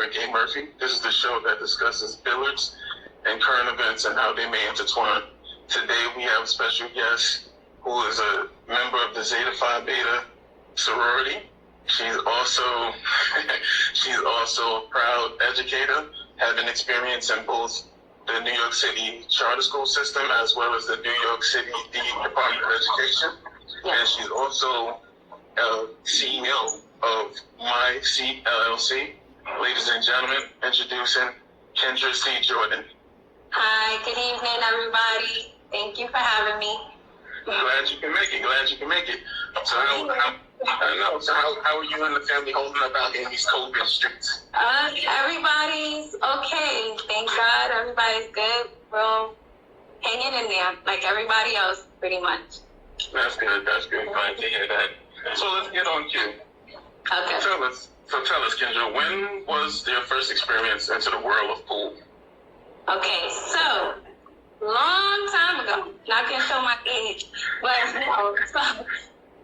Eric A. Murphy. This is the show that discusses billiards and current events and how they may intertwine. Today we have a special guest who is a member of the Zeta Phi Beta sorority. She's also a proud educator, having experience in both the New York City charter school system as well as the New York City Department of Education. And she's also CEO of MES LLC. Ladies and gentlemen, introducing Kendra C. Jordan. Hi, good evening, everybody. Thank you for having me. Glad you can make it. So how are you and the family holding up out in these COVID streets? Everybody's okay. Thank God, everybody's good. We're all hanging in there like everybody else, pretty much. That's good. Glad to hear that. So let's get on cue. Okay. Tell us, Kendra, when was your first experience into the world of pool? Okay, so long time ago, not gonna show my age, but so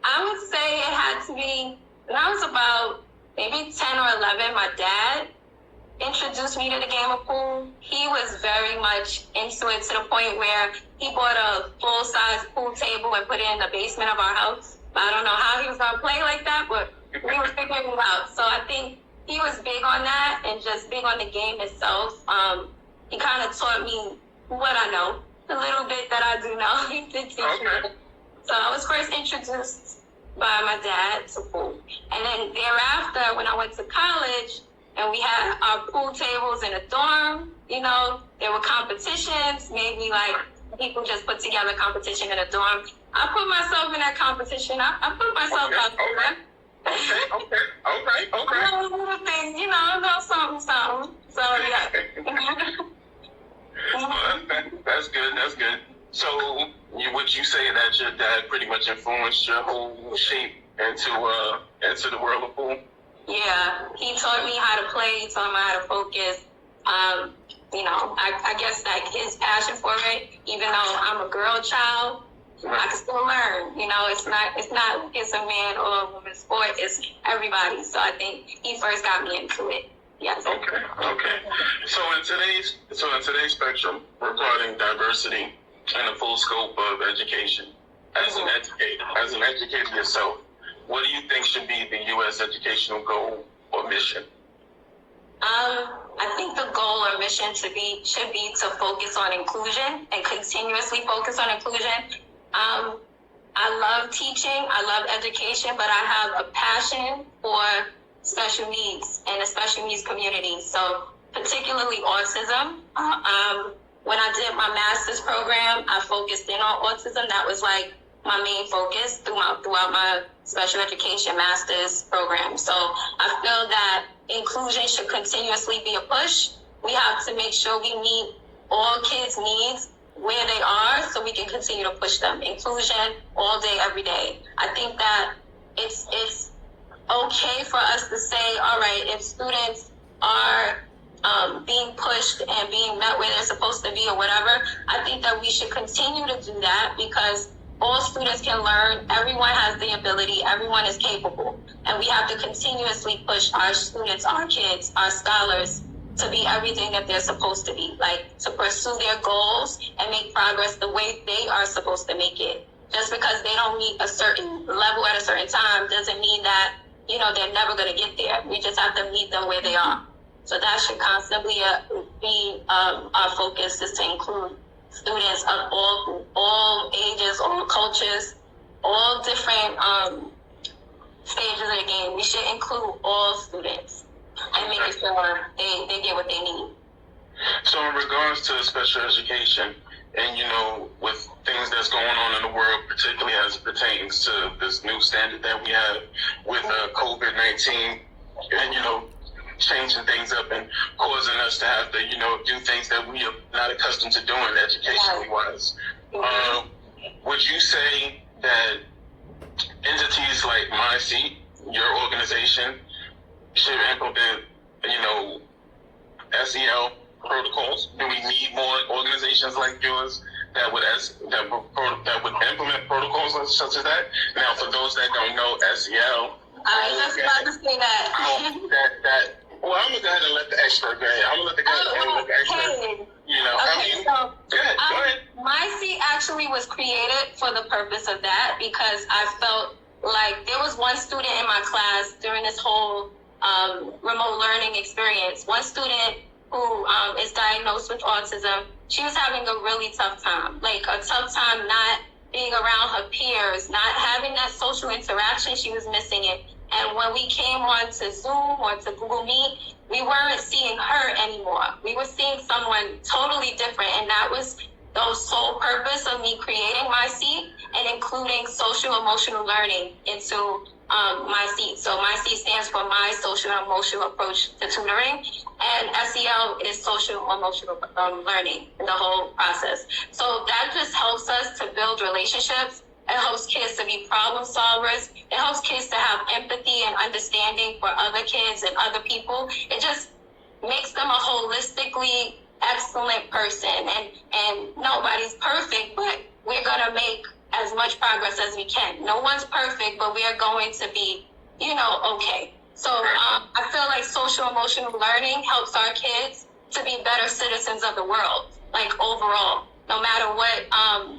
I would say it had to be when I was about maybe 10 or 11. My dad introduced me to the game of pool. He was very much into it to the point where he bought a full-size pool table and put it in the basement of our house. I don't know how he was gonna play like that, but we were figuring it out. So I think he was big on that and just big on the game itself. He kind of taught me what I know, the little bit that I do know. He did teach me. So I was first introduced by my dad to pool. And then thereafter, when I went to college and we had our pool tables in a dorm, there were competitions, maybe like people just put together a competition in a dorm. I put myself in that competition. I put myself out there. Okay. Little things, something. So, yeah. That's good. So, would you say that your dad pretty much influenced your whole shape into the world of pool? Yeah, he taught me how to play. He taught me how to focus. I guess like his passion for it, even though I'm a girl child, I can still learn. It's a man or a woman's sport. It's everybody. So I think he first got me into it. Yes. Okay. So in today's spectrum regarding diversity and the full scope of education, as an educator yourself, what do you think should be the U.S. educational goal or mission? I think the goal or mission should be to focus on inclusion and continuously focus on inclusion. I love teaching, I love education, but I have a passion for special needs and the special needs community. So particularly autism. When I did my master's program, I focused in on autism. That was like my main focus throughout my special education master's program. So I feel that inclusion should continuously be a push. We have to make sure we meet all kids' needs where they are so we can continue to push them. Inclusion all day, every day. I think that it's okay for us to say, all right, if students are being pushed and being met where they're supposed to be or whatever, I think that we should continue to do that because all students can learn. Everyone has the ability. Everyone is capable. And we have to continuously push our students, our kids, our scholars to be everything that they're supposed to be, like to pursue their goals and make progress the way they are supposed to make it. Just because they don't meet a certain level at a certain time doesn't mean that, they're never going to get there. We just have to meet them where they are. So that should constantly be our focus, is to include students of all ages, all cultures, all different stages of the game. We should include all students and make sure they get what they need. So in regards to special education and, with things that's going on in the world, particularly as it pertains to this new standard that we have with COVID-19 and, changing things up and causing us to have to, do things that we are not accustomed to doing educationally wise. Would you say that entities like MES, your organization, should implement, SEL protocols? Do we need more organizations like yours that would implement protocols such as that? Now, for those that don't know SEL, I was just about to say that. Well, I'm going to go ahead and let the expert. Go ahead. I'm gonna let the academic expert. You know, Okay, so go ahead. my seat actually was created for the purpose of that because I felt like there was one student in my class during this whole remote learning experience. One student who is diagnosed with autism. She was having a really tough time, like a tough time not being around her peers, not having that social interaction. She was missing it. And when we came on to Zoom or to Google Meet, we weren't seeing her anymore. We were seeing someone totally different. And that was the sole purpose of me creating my seat and including social emotional learning into my seat. So my seat stands for my social emotional approach to tutoring. And SEL is social emotional learning in the whole process. So that just helps us to build relationships. It helps kids to be problem solvers. It helps kids to have empathy and understanding for other kids and other people. It just makes them a holistically excellent person. And nobody's perfect, but we're going to make as much progress as we can. No one's perfect, but we are going to be, okay. So I feel like social emotional learning helps our kids to be better citizens of the world, like overall. No matter what,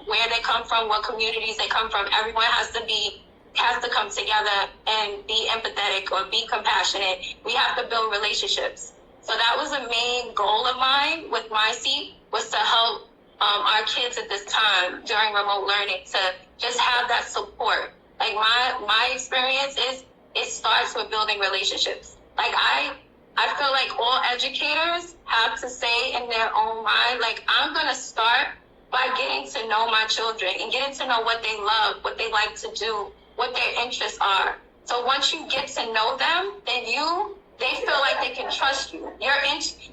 where they come from, what communities they come from, everyone has to come together and be empathetic or be compassionate. We have to build relationships. So that was the main goal of mine with my seat, was to help our kids at this time during remote learning to just have that support. Like my experience is it starts with building relationships. Like I feel like all educators have to say in their own mind, like, I'm going to start by getting to know my children and getting to know what they love, what they like to do, what their interests are. So once you get to know them, then they feel like they can trust you.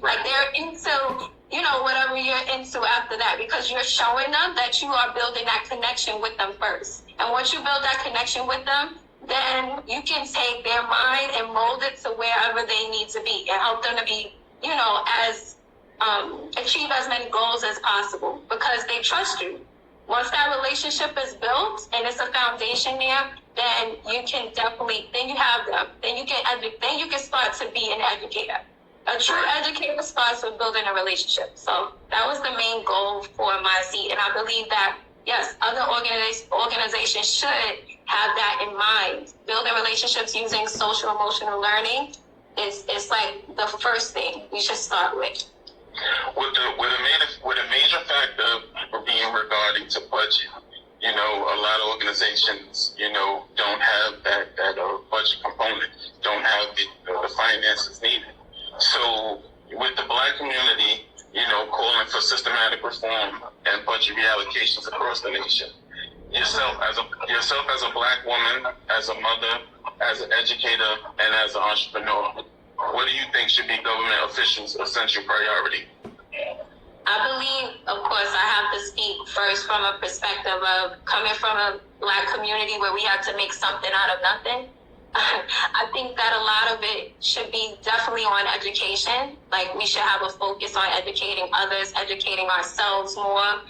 Like they're into, whatever you're into after that, because you're showing them that you are building that connection with them first. And once you build that connection with them, then you can take their mind and mold it to wherever they need to be and help them to be, achieve as many goals as possible because they trust you. Once that relationship is built and it's a foundation there, then you can then you have them. Then you can start to be an educator. A true educator starts with building a relationship. So that was the main goal for my seat. And I believe that, yes, other organizations should have that in mind. Building relationships using social emotional learning is like the first thing we should start with. With a major factor being regarding to budget, a lot of organizations, don't have that budget component, don't have the finances needed. So with the Black community, calling for systematic reform and budget reallocations across the nation, yourself as a Black woman, as a mother, as an educator, and as an entrepreneur, what do you think should be government officials' essential priority? I believe, of course, I have to speak first from a perspective of coming from a Black community where we had to make something out of nothing. I think that a lot of it should be definitely on education. Like, we should have a focus on educating others, educating ourselves more.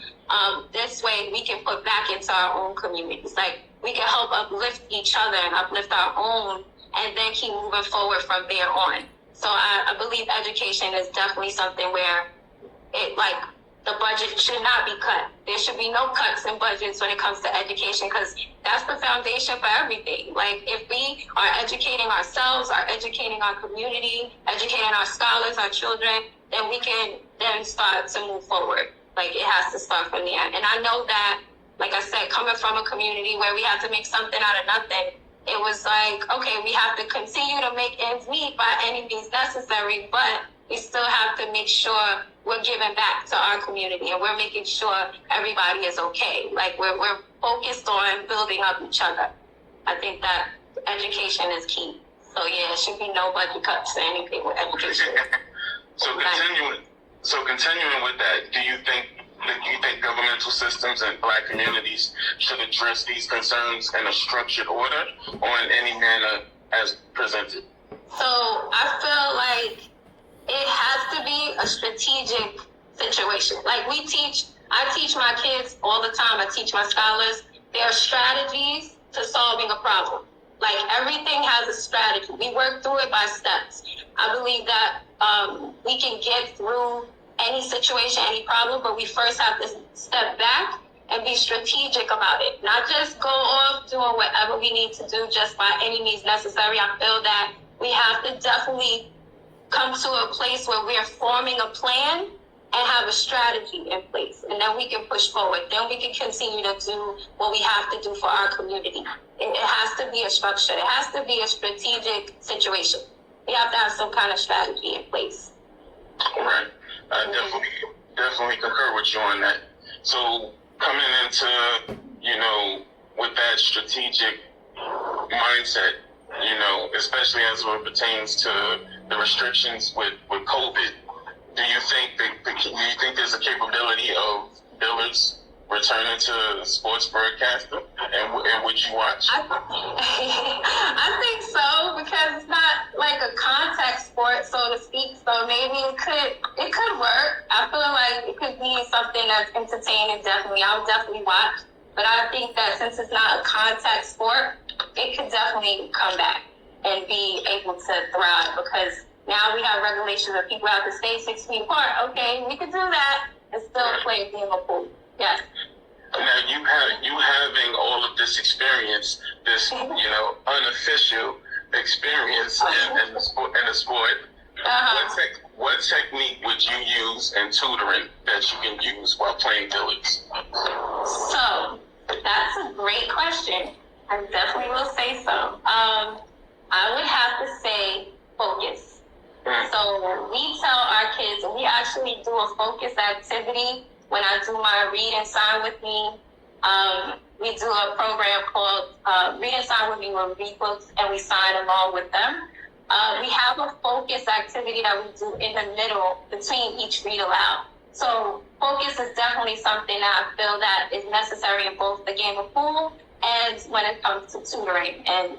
This way we can put back into our own communities. Like, we can help uplift each other and uplift our own and then keep moving forward from there on. So I believe education is definitely something where the budget should not be cut. There should be no cuts in budgets when it comes to education, because that's the foundation for everything. Like, if we are educating ourselves, are educating our community, educating our scholars, our children, then we can then start to move forward. Like, it has to start from there. And I know that, like I said, coming from a community where we had to make something out of nothing, it was like, okay, we have to continue to make ends meet by any means necessary, but we still have to make sure we're giving back to our community and we're making sure everybody is okay. Like, we're focused on building up each other. I think that education is key. So yeah, it should be no budget cuts to anything with education. Continuing with that, do you think governmental systems and Black communities should address these concerns in a structured order or in any manner as presented? So I feel like it has to be a strategic situation. Like, I teach my kids all the time. I teach my scholars. There are strategies to solving a problem. Like, everything has a strategy. We work through it by steps. I believe that we can get through any situation, any problem, but we first have to step back and be strategic about it. Not just go off doing whatever we need to do just by any means necessary. I feel that we have to definitely come to a place where we're forming a plan and have a strategy in place. And then we can push forward. Then we can continue to do what we have to do for our community. It has to be a structure. It has to be a strategic situation. We have to have some kind of strategy in place. Right. I definitely concur with you on that. So coming into, with that strategic mindset, especially as it pertains to the restrictions with COVID, do you think there's a capability of Billiards returning to sports broadcasting, and would you watch? I think so, because it's not like a contact sport, so to speak. So maybe it could work. I feel like it could be something that's entertaining. Definitely, I would definitely watch. But I think that since it's not a contact sport, it could definitely come back and be able to thrive, because now we have regulations that people have to stay 6 feet apart. Okay, we could do that and still play a game of pool. Yes. Now you having all of this experience, this unofficial experience in the sport. What technique would you use in tutoring that you can use while playing billiards? So that's a great question. I definitely will say so. I would have to say focus. So we tell our kids, we actually do a focus activity when I do my Read and Sign with Me. We do a program called Read and Sign with Me, where we read books and we sign along with them. We have a focus activity that we do in the middle between each read aloud. So focus is definitely something that I feel that is necessary in both the game of pool and when it comes to tutoring. And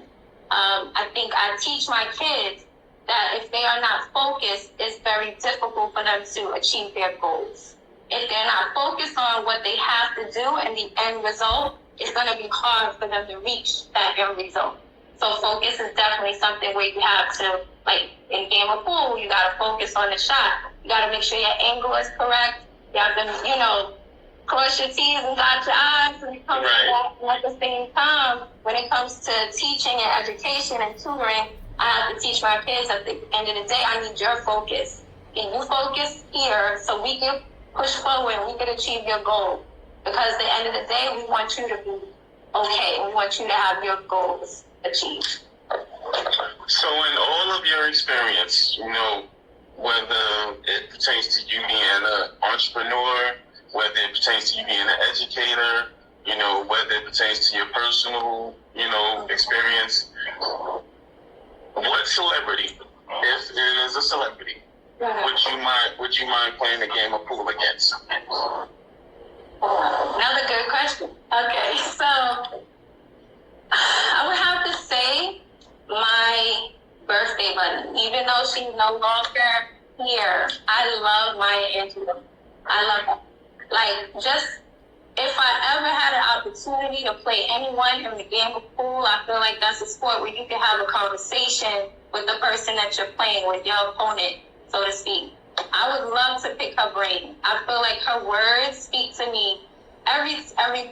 I think I teach my kids that if they are not focused, it's very difficult for them to achieve their goals. If they're not focused on what they have to do and the end result, it's going to be hard for them to reach that end result. So focus is definitely something where you have to, like in game of pool, you got to focus on the shot. You got to make sure your angle is correct. You have to, cross your T's and dot your I's when it comes to that. And at the same time, when it comes to teaching and education and tutoring, I have to teach my kids at the end of the day, I need your focus. Can you focus here so we can push forward and we can achieve your goal? Because at the end of the day, we want you to be okay. We want you to have your goals achieved. So in all of your experience, whether it pertains to you being an entrepreneur, whether it pertains to you being an educator, whether it pertains to your personal, experience, what celebrity, if it is a celebrity, would you mind playing a game of pool against? Another good question. Okay, so I would have to say my birthday buddy. Even though she's no longer here, I love Maya Angelou. I love her. Like, just if I ever had an opportunity to play anyone in the game of pool, I feel like that's a sport where you can have a conversation with the person that you're playing with, your opponent, so to speak. I would love to pick her brain. I feel like her words speak to me. Every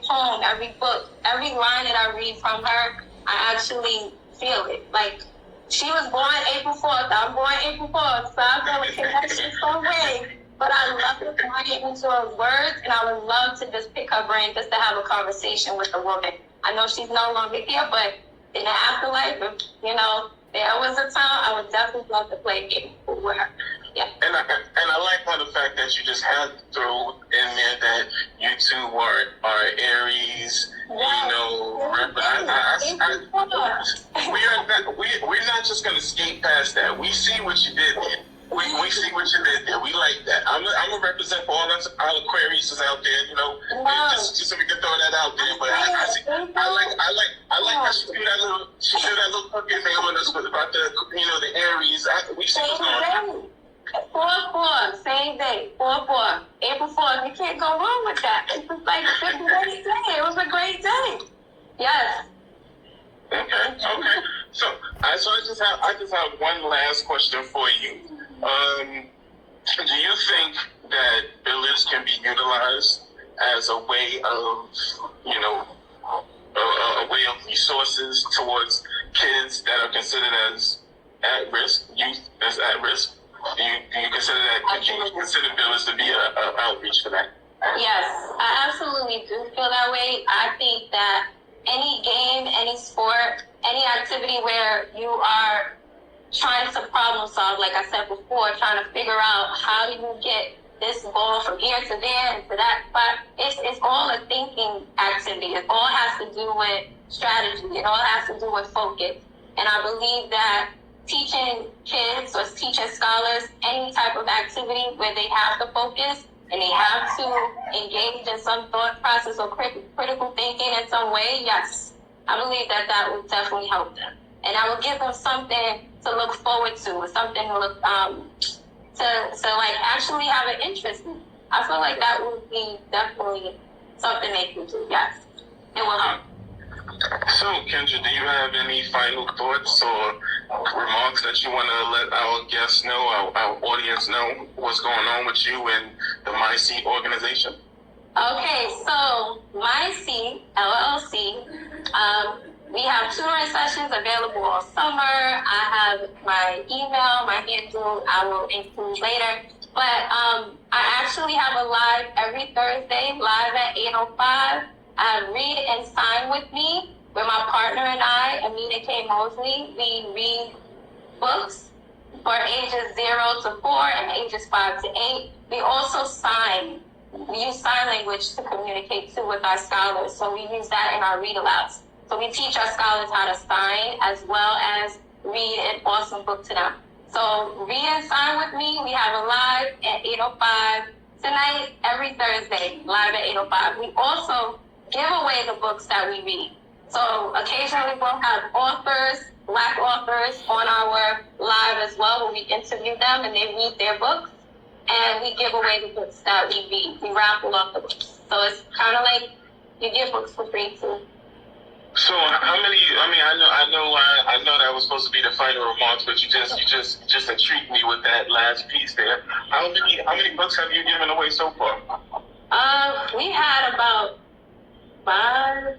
poem, every book, every line that I read from her, I actually feel it. Like, she was born April 4th. I'm born April 4th, so I feel a connection some way. But I love to find it into her words, and I would love to just pick her brain just to have a conversation with the woman. I know she's no longer here, but in the afterlife, there was a time I would definitely love to play a game with her. Yeah. And I like how the fact that you just had to throw in there that you two are Aries, we're not just gonna skate past that. We see what you did there. We see what you did there. We like that. I'm gonna represent for all our Aquariuses out there, just so we can throw that out there. But I like how she threw that little hook in there on us about the Aries. We see what's going on. 4-4, same day, 4-4, April 4th. You can't go wrong with that. It was like a great day. It was a great day. Yes. Okay. So I just have one last question for you. Do you think that billiards can be utilized as a way of, you know, a way of resources towards kids that are considered as at risk, youth as at risk? Do you consider that? Could you consider billiards to be a outreach for that? Yes, I absolutely do feel that way. I think that any game, any sport, any activity where you are trying to problem solve, like I said before, trying to figure out how do you get this ball from here to there and to that spot, it's all a thinking activity. It all has to do with strategy. It all has to do with focus. And I believe that teaching kids or teaching scholars any type of activity where they have to focus and they have to engage in some thought process or critical thinking in some way, yes, I believe that that would definitely help them. And I would give them something to look forward to, something to look, to like actually have an interest in. I feel like that would be definitely something they could do, yes. It will help. So, Kendra, do you have any final thoughts or remarks that you want to let our guests know, our audience know what's going on with you and the MES organization? Okay, so MES LLC, we have tutoring sessions available all summer. I have my email, my handle, I will include later. But I actually have a live every Thursday, live at 8:05. I have Read and Sign with Me, where my partner and I, Amina K. Mosley, we read books for ages 0 to 4 and ages 5 to 8. We also sign. We use sign language to communicate too with our scholars. So we use that in our read alouds. So we teach our scholars how to sign as well as read an awesome book to them. So Read and Sign with Me, we have a live at 8:05 tonight, every Thursday, live at 8:05. We also give away the books that we read. So occasionally we'll have authors, Black authors on our live as well, where we interview them and they read their books. And we give away the books that we read. We raffle off the books. So it's kind of like you get books for free too. So how many? I mean, I know that was supposed to be the final remarks, but you just intrigued me with that last piece there. How many books have you given away so far? We had about 5,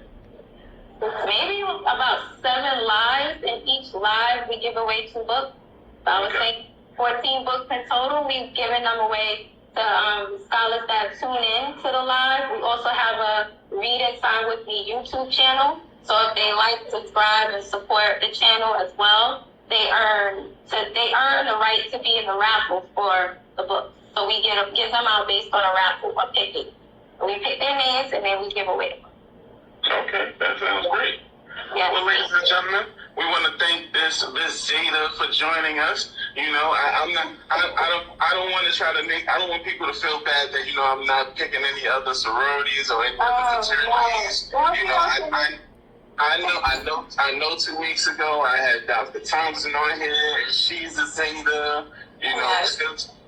maybe about 7 lives. In each live, we give away 2 books. So I would say 14 books in total. We've given them away to scholars that tune in to the live. We also have a Read and Sign with Me YouTube channel. So if they like, subscribe, and support the channel as well, they earn the right to be in the raffle for the book. So we give them out based on a raffle or picking. So we pick their names and then we give away the book. Okay, that sounds great. Yes. Well, ladies and gentlemen, we want to thank this Zeta for joining us. You know, I don't want to I don't want people to feel bad that, you know, I'm not picking any other sororities or any other fraternities. You know, I know 2 weeks ago I had Dr. Thompson on here, and she's a Zeta, you know,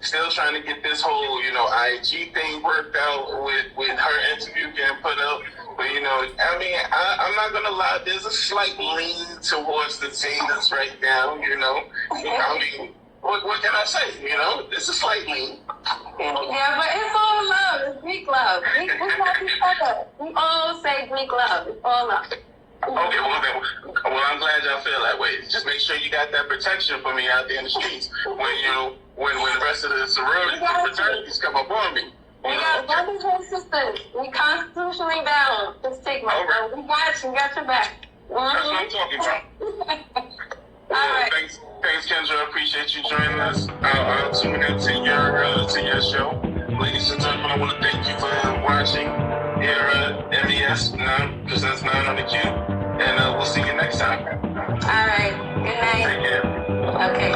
still trying to get this whole, you know, IG thing worked out with her interview getting put up. But, you know, I mean, I'm not going to lie, there's a slight lean towards the Zetas right now, you know. I mean, what can I say, you know? It's a slight lean. Yeah, but it's all love. It's Greek love. We love each other. We all say Greek love. It's all love. Okay, well, I'm glad y'all feel that way. Just make sure you got that protection for me out there in the streets when the rest of the sororities and fraternities come up on me. We got brothers and sisters. We constitutionally bound to stigma. Right. So we got your back. That's what I'm talking about. All right. Thanks, Kendra. I appreciate you joining us. I'll tune in to your show. Ladies and gentlemen, I want to thank you for watching here at MES Presents 9 on the Q. And we'll see you next time. All right. Good night. Take care. Okay.